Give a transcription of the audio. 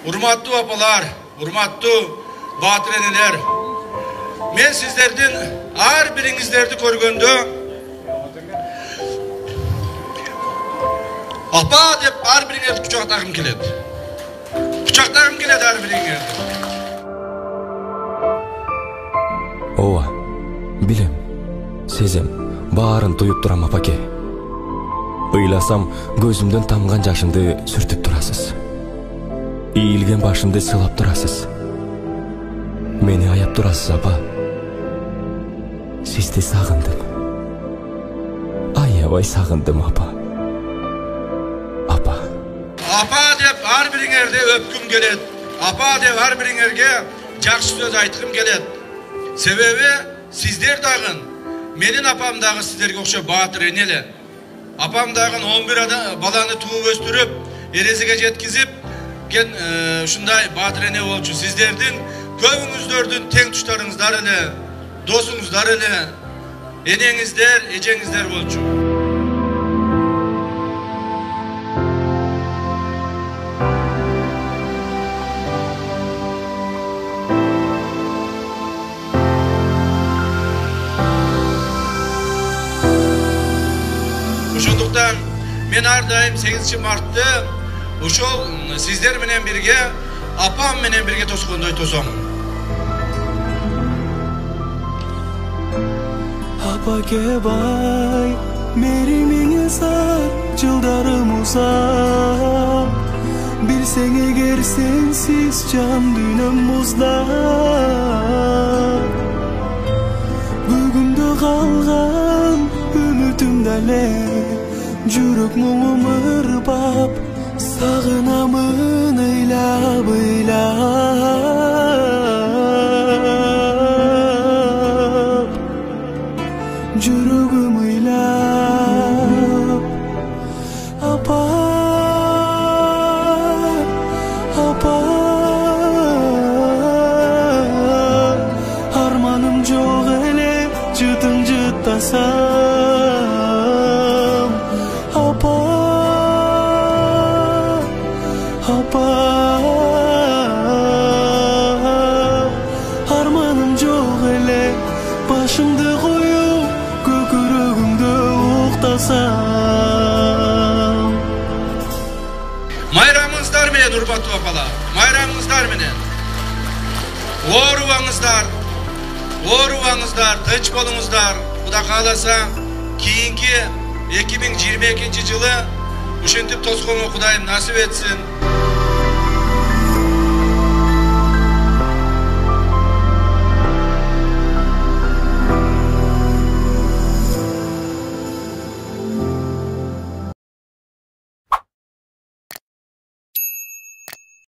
Urmatlı apalar, urmatlı batır eneler. Men sizlerden her birinizlerdi görgöndö apa dep her biringizdi kucaktakım keledi. Kucaktakım keledi her biringizdi. Ova, bilem, sezem, baарын tuyup duram apake. Ыйласам, көзүмдөн тамган жашымды сүртүп турасыз. Ийилген башымды сылап турасыз. Мени аяп турасыз, апа. Сизди сагындым. Аябай сагындым, апа. Апа. Апа деп ар бириңерди өпкүм келет. Апа деп ар бириңерге жакшы сөз айткым келет. Себеби сиздер дагы менин апам дагы сиздерге окшоп баатыр энеле. Апам дагы 11 баланы тууп өстүрүп, эрезиге жеткизип, кен ушундай баатыр эне болчу. Сиздердин көбүңүздөрдүн тең туштарыңыздар эле, досуңуздар эле, энеңиздер, эжеңиздер болчу. Ошондуктан мен ар дайым 8 мартты ошол сиздер менен бирге, апам менен бирге тоскондой тосом. Апаке бай, меримиңе сар, жылдарым узак. Билсең эгер сенсиз жан дүйнөм муздак. Бүгүндө калган үмүтүм дале, жүрөк муңум ырбап, сагынамын ыйлап ыйлап. Жүрөгүм ыйлап. Апа, апа, арманым жок эле, жытың жыттасам. Апа, апа, арманым жок эле, башымды коюп көкүрөгүмдө уктасам. Майрамыңыздар менен урматтуу апалар, майрамыңыздар менен. Оорубаңыздар, тынч болуңуздар. Кудай кааласа, кийинки 2022 жылы ушинтип тосконго Кудайым насип этсин.